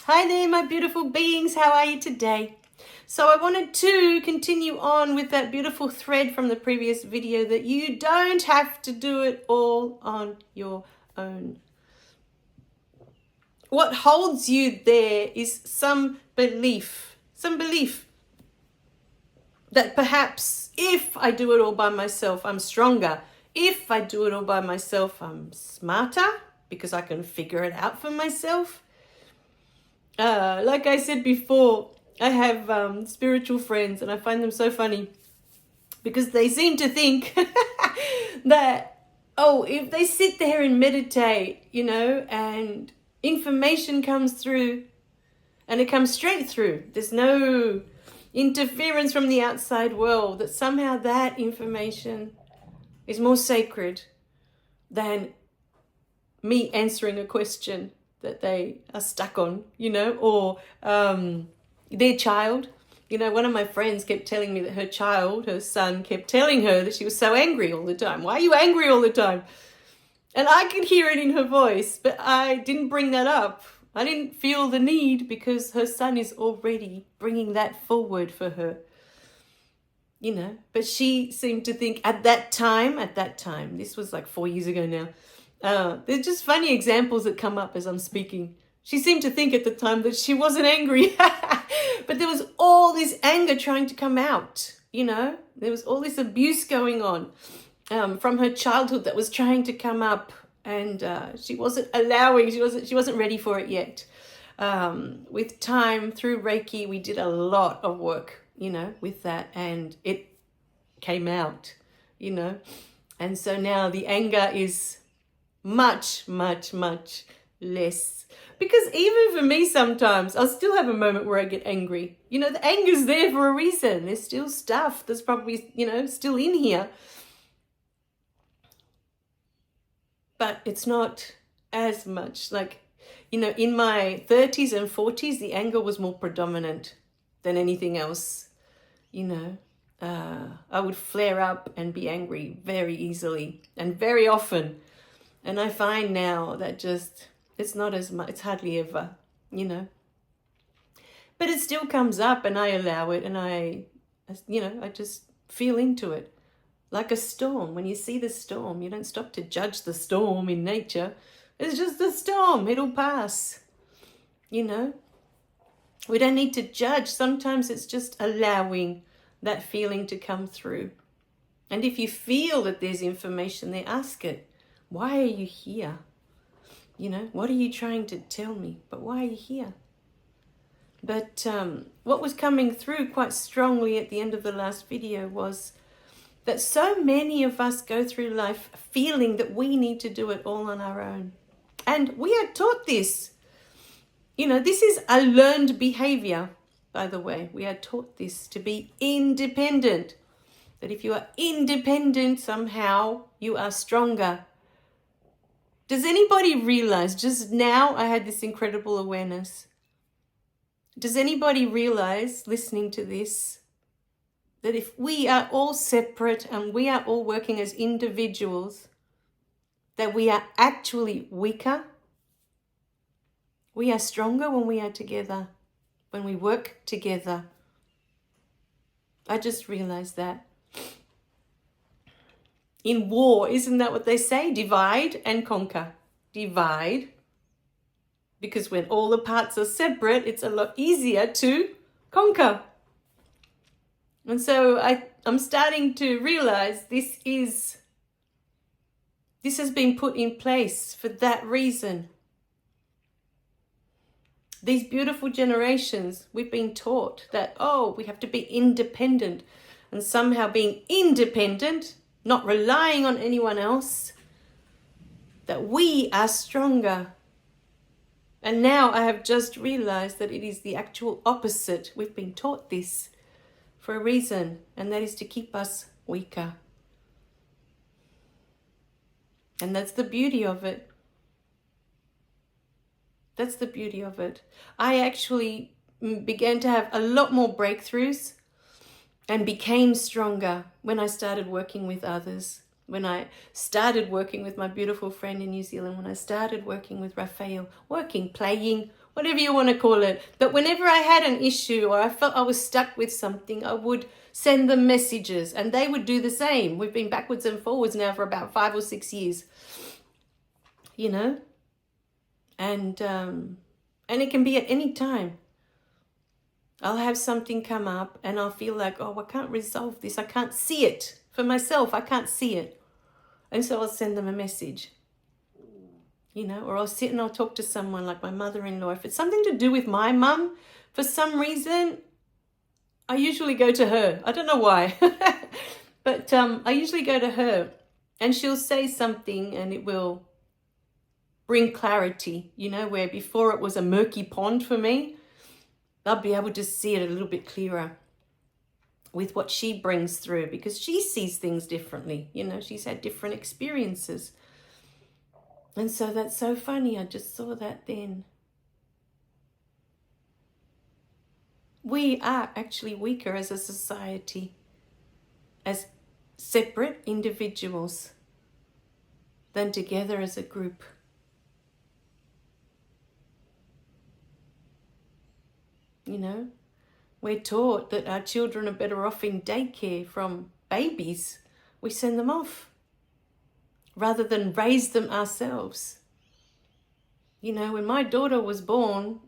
Hi there, my beautiful beings. How are you today? So I wanted to continue on with that beautiful thread from the previous video that you don't have to do it all on your own. What holds you there is some belief that perhaps if I do it all by myself, I'm stronger. If I do it all by myself, I'm smarter because I can figure it out for myself. Like I said before, I have spiritual friends and I find them so funny because they seem to think that, if they sit there and meditate, and information comes through and it comes straight through. There's no interference from the outside world, that somehow that information is more sacred than me answering a question that they are stuck on, or their child. One of my friends kept telling me that her son, kept telling her that she was so angry all the time. Why are you angry all the time? And I could hear it in her voice, but I didn't bring that up. I didn't feel the need because her son is already bringing that forward for her. But she seemed to think at that time, this was like 4 years ago now, there's just funny examples that come up as I'm speaking. She seemed to think at the time that she wasn't angry, but there was all this anger trying to come out, There was all this abuse going on from her childhood that was trying to come up, and she wasn't allowing, she wasn't ready for it yet. With time, through Reiki, we did a lot of work, with that, and it came out, And so now the anger is much, much, much less. Because even for me sometimes, I'll still have a moment where I get angry. The anger's there for a reason. There's still stuff that's probably, still in here. But it's not as much. Like, in my 30s and 40s, the anger was more predominant than anything else. I would flare up and be angry very easily and very often. And I find now that it's not as much, it's hardly ever, But it still comes up and I allow it, and I just feel into it. Like a storm. When you see the storm, you don't stop to judge the storm in nature. It's just a storm. It'll pass. We don't need to judge. Sometimes it's just allowing that feeling to come through. And if you feel that there's information there, ask it. Why are you here? What are you trying to tell me? But why are you here? But what was coming through quite strongly at the end of the last video was that so many of us go through life feeling that we need to do it all on our own. And we are taught this. This is a learned behavior, by the way. We are taught this, to be independent. That if you are independent, somehow you are stronger. Does anybody realize, just now I had this incredible awareness. Does anybody realize, listening to this, that if we are all separate and we are all working as individuals, that we are actually weaker? We are stronger when we are together, when we work together. I just realized that. In war, isn't that what they say? Divide and conquer. Divide. Because when all the parts are separate, it's a lot easier to conquer. And so I'm starting to realize this has been put in place for that reason. These beautiful generations, we've been taught that, we have to be independent. And somehow being independent, not relying on anyone else, that we are stronger. And now I have just realized that it is the actual opposite. We've been taught this for a reason, and that is to keep us weaker. And that's the beauty of it. That's the beauty of it. I actually began to have a lot more breakthroughs and became stronger when I started working with others. When I started working with my beautiful friend in New Zealand, when I started working with Rafail, playing whatever you want to call it. But whenever I had an issue or I felt I was stuck with something, I would send them messages and they would do the same. We've been backwards and forwards now for about 5 or 6 years, you know, and it can be at any time. I'll have something come up and I'll feel like, oh, I can't resolve this. I can't see it for myself. I can't see it. And so I'll send them a message, you know, or I'll sit and I'll talk to someone like my mother-in-law. If it's something to do with my mum, for some reason, I usually go to her. I don't know why, but I usually go to her and she'll say something and it will bring clarity, you know, where before it was a murky pond for me, I'll be able to see it a little bit clearer with what she brings through because she sees things differently. You know, she's had different experiences. And so that's so funny. I just saw that then. We are actually weaker as a society, as separate individuals, than together as a group. You know, we're taught that our children are better off in daycare from babies. We send them off rather than raise them ourselves. You know, when my daughter was born,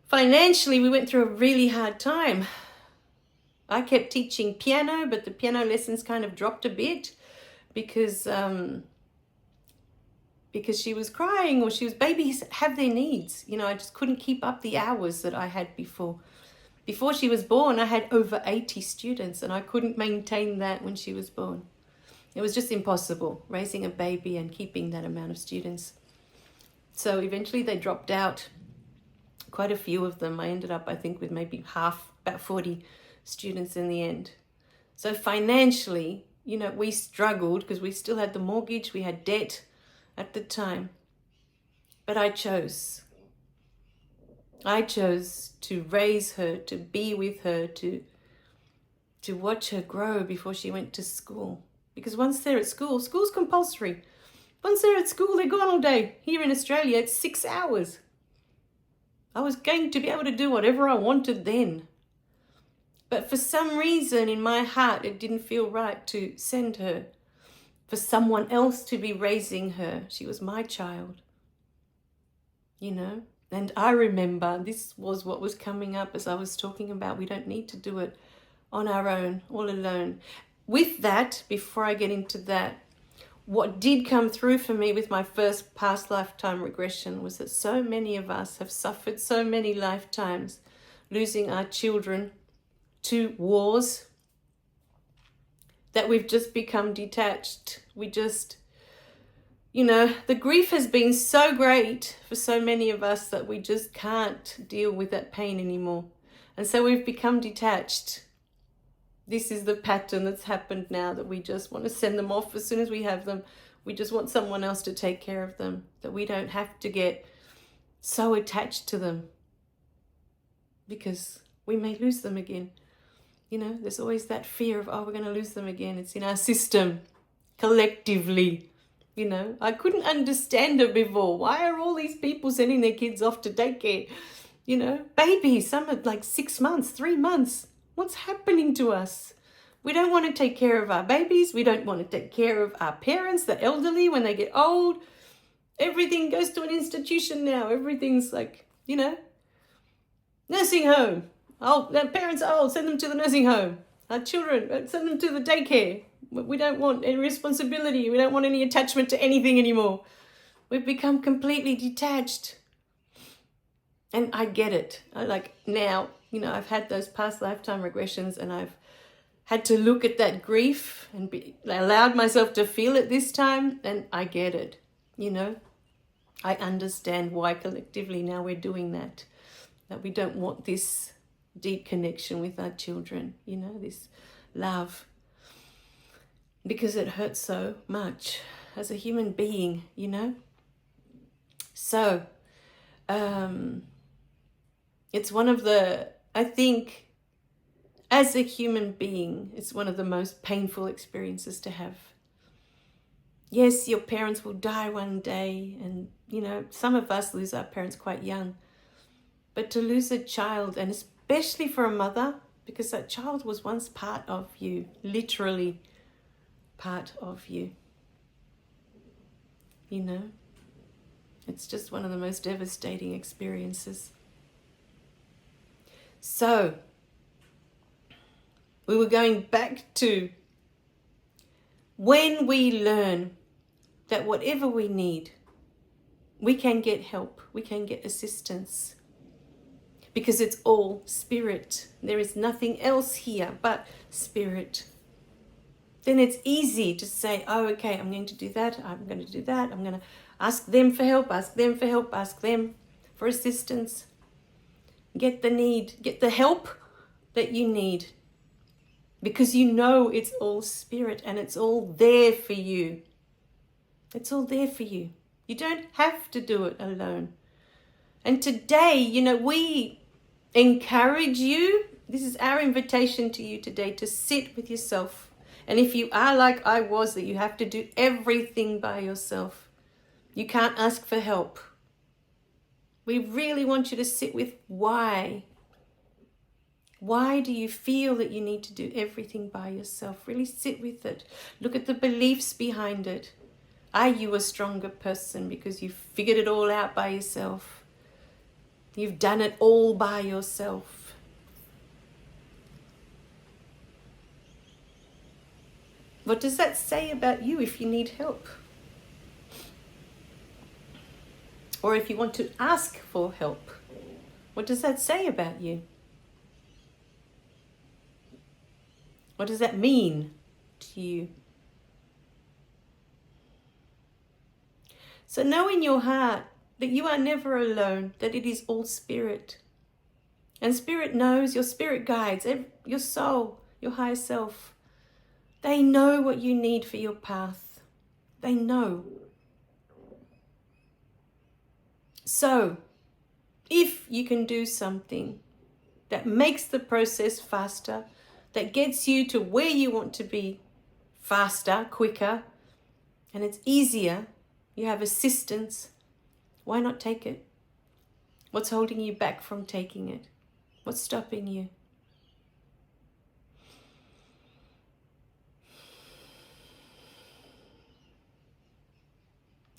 financially, we went through a really hard time. I kept teaching piano, but the piano lessons kind of dropped a bit because she was crying or babies have their needs. You know, I just couldn't keep up the hours that I had before. Before she was born, I had over 80 students and I couldn't maintain that when she was born. It was just impossible, raising a baby and keeping that amount of students. So eventually they dropped out, quite a few of them. I ended up, I think, with maybe about 40 students in the end. So financially, you know, we struggled because we still had the mortgage, we had debt at the time. But I chose to raise her, to be with her, to watch her grow before she went to school. Because once they're at school, school's compulsory. Once they're at school, they're gone all day. Here in Australia, it's 6 hours. I was going to be able to do whatever I wanted then. But for some reason in my heart, it didn't feel right to send her for someone else to be raising her. She was my child, you know. And I remember this was what was coming up as I was talking about. We don't need to do it on our own, all alone. With that, before I get into that, what did come through for me with my first past lifetime regression was that so many of us have suffered so many lifetimes losing our children to wars that we've just become detached. We just, you know, the grief has been so great for so many of us that we just can't deal with that pain anymore. And so we've become detached. This is the pattern that's happened now, that we just want to send them off as soon as we have them. We just want someone else to take care of them, that we don't have to get so attached to them because we may lose them again. You know, there's always that fear of, oh, we're going to lose them again. It's in our system, collectively. You know, I couldn't understand it before. Why are all these people sending their kids off to daycare? You know, babies, some are like 6 months, 3 months. What's happening to us? We don't want to take care of our babies. We don't want to take care of our parents, the elderly, when they get old. Everything goes to an institution now. Everything's like, you know, nursing home. Oh, their parents are old, send them to the nursing home. Our children, send them to the daycare. We don't want any responsibility. We don't want any attachment to anything anymore. We've become completely detached. And I get it. Now, you know, I've had those past lifetime regressions and I've had to look at that grief and allowed myself to feel it this time. And I get it, you know. I understand why collectively now we're doing that we don't want this deep connection with our children, you know, this love, because it hurts so much as a human being, you know. So it's one of the, I think, as a human being, it's one of the most painful experiences to have. Yes, your parents will die one day, and you know, some of us lose our parents quite young. But to lose a child, and especially for a mother, because that child was once part of you, literally part of you, you know, it's just one of the most devastating experiences. So, we were going back to when we learn that whatever we need, we can get help, we can get assistance, because it's all spirit. There is nothing else here but spirit. Then it's easy to say, oh, okay, I'm going to do that, I'm going to do that, I'm going to ask them for help, ask them for help, ask them for assistance. Get the help that you need, because you know it's all spirit and it's all there for you. It's all there for you. You don't have to do it alone. And today, you know, we encourage you, this is our invitation to you today, to sit with yourself. And if you are like I was, that you have to do everything by yourself, you can't ask for help. We really want you to sit with why. Why do you feel that you need to do everything by yourself? Really sit with it. Look at the beliefs behind it. Are you a stronger person because you've figured it all out by yourself? You've done it all by yourself. What does that say about you if you need help? Or if you want to ask for help, what does that say about you? What does that mean to you? So know in your heart that you are never alone, that it is all spirit. And spirit knows, your spirit guides, your soul, your higher self. They know what you need for your path. They know. So, if you can do something that makes the process faster, that gets you to where you want to be faster, quicker, and it's easier, you have assistance, why not take it? What's holding you back from taking it? What's stopping you?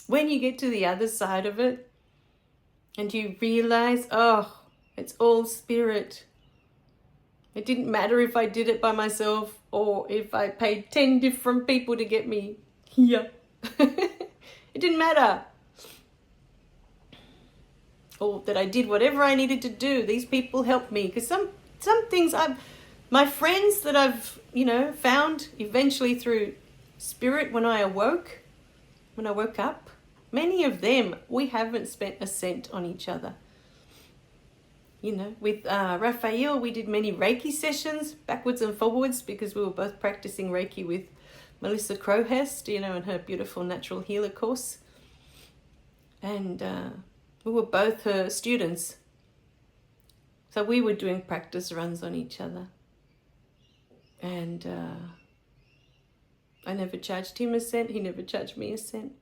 When you get to the other side of it and you realize, oh, it's all spirit. It didn't matter if I did it by myself or if I paid 10 different people to get me here. It didn't matter. Or that I did whatever I needed to do. These people helped me. Because some things my friends that I've, found eventually through spirit when I woke up, many of them, we haven't spent a cent on each other. With Rafail, we did many Reiki sessions, backwards and forwards, because we were both practicing Reiki with Melissa Crowhurst, and her beautiful natural healer course. And we were both her students. So we were doing practice runs on each other. And I never charged him a cent. He never charged me a cent.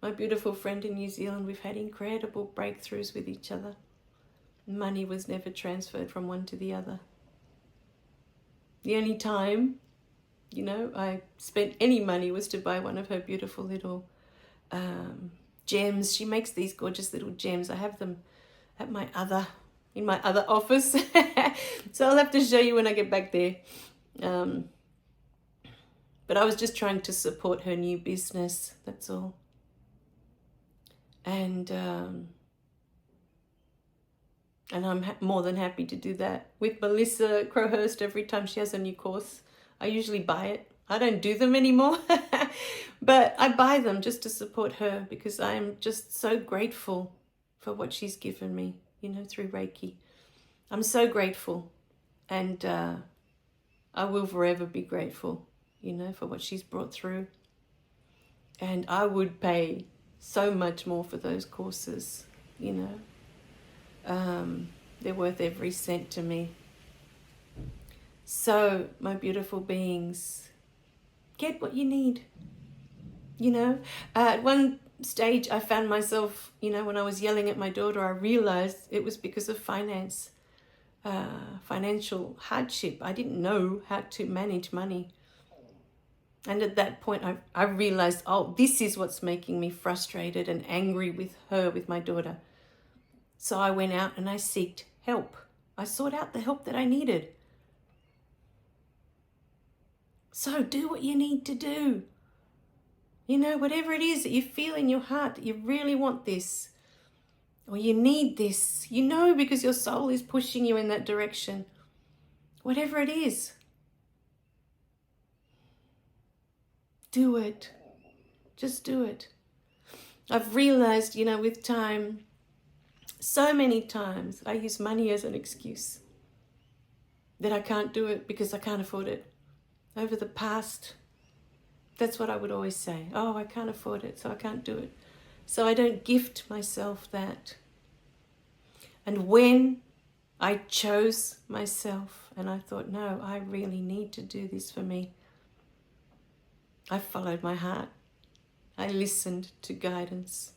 My beautiful friend in New Zealand, we've had incredible breakthroughs with each other. Money was never transferred from one to the other. The only time, I spent any money was to buy one of her beautiful little gems. She makes these gorgeous little gems. I have them in my other office. So I'll have to show you when I get back there. But I was just trying to support her new business, that's all. And I'm more than happy to do that. With Melissa Crowhurst, every time she has a new course, I usually buy it. I don't do them anymore, but I buy them just to support her, because I am just so grateful for what she's given me, through Reiki. I'm so grateful, and I will forever be grateful, for what she's brought through. And I would pay so much more for those courses, they're worth every cent to me. So, my beautiful beings, get what you need. You know, at one stage I found myself, you know, when I was yelling at my daughter, I realized it was because of financial hardship. I didn't know how to manage money. And at that point, I realized, oh, this is what's making me frustrated and angry with her, with my daughter. So I went out and I sought help. I sought out the help that I needed. So do what you need to do. You know, whatever it is that you feel in your heart that you really want this, or you need this, you know, because your soul is pushing you in that direction. Whatever it is, do it. Just do it. I've realized, you know, with time, so many times I use money as an excuse that I can't do it because I can't afford it. Over the past, that's what I would always say. Oh, I can't afford it, so I can't do it. So I don't gift myself that. And when I chose myself and I thought, no, I really need to do this for me, I followed my heart. I listened to guidance.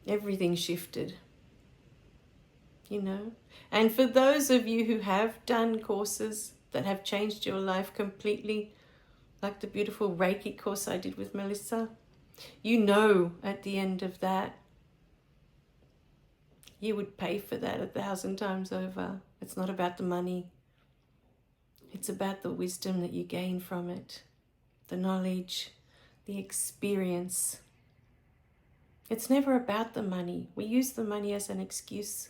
Everything shifted, you know. And for those of you who have done courses that have changed your life completely, like the beautiful Reiki course I did with Melissa, you know at the end of that, you would pay for that 1,000 times over. It's not about the money. It's about the wisdom that you gain from it, the knowledge, the experience. It's never about the money. We use the money as an excuse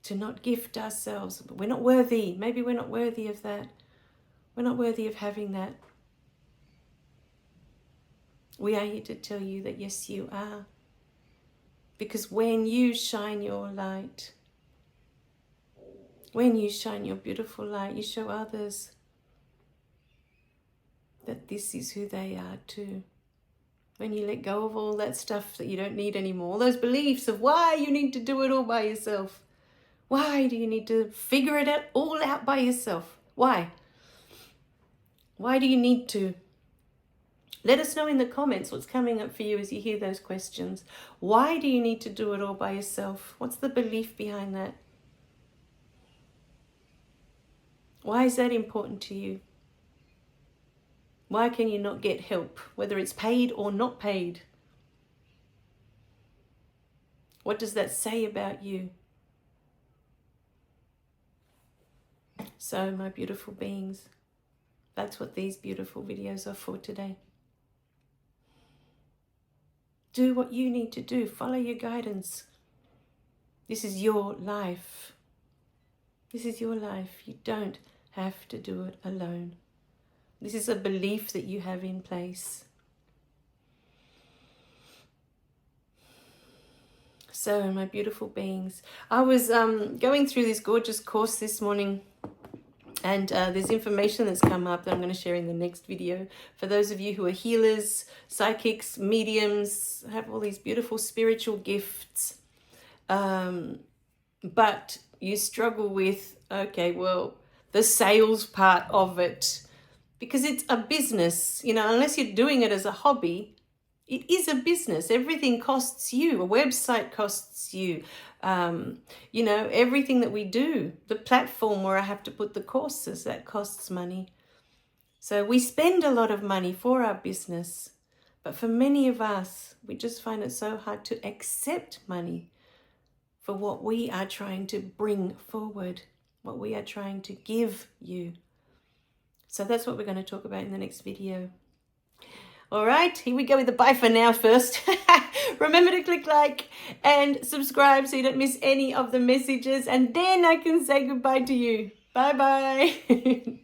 to not gift ourselves. But we're not worthy. Maybe we're not worthy of that. We're not worthy of having that. We are here to tell you that yes, you are. Because when you shine your light, when you shine your beautiful light, you show others that this is who they are too. When you let go of all that stuff that you don't need anymore, all those beliefs of why you need to do it all by yourself. Why do you need to figure it out all out by yourself? Why? Why do you need to? Let us know in the comments what's coming up for you as you hear those questions. Why do you need to do it all by yourself? What's the belief behind that? Why is that important to you? Why can you not get help, whether it's paid or not paid? What does that say about you? So, my beautiful beings, that's what these beautiful videos are for today. Do what you need to do. Follow your guidance. This is your life. This is your life. You don't have to do it alone. This is a belief that you have in place. So, my beautiful beings, I was going through this gorgeous course this morning, and there's information that's come up that I'm going to share in the next video. For those of you who are healers, psychics, mediums, have all these beautiful spiritual gifts, but you struggle with, okay, well, the sales part of it, because it's a business, you know, unless you're doing it as a hobby, it is a business. Everything costs you. A website costs you. You know, everything that we do, the platform where I have to put the courses, that costs money. So we spend a lot of money for our business. But for many of us, we just find it so hard to accept money for what we are trying to bring forward, what we are trying to give you. So that's what we're going to talk about in the next video. All right, here we go with the bye for now first. Remember to click like and subscribe so you don't miss any of the messages. And then I can say goodbye to you. Bye-bye.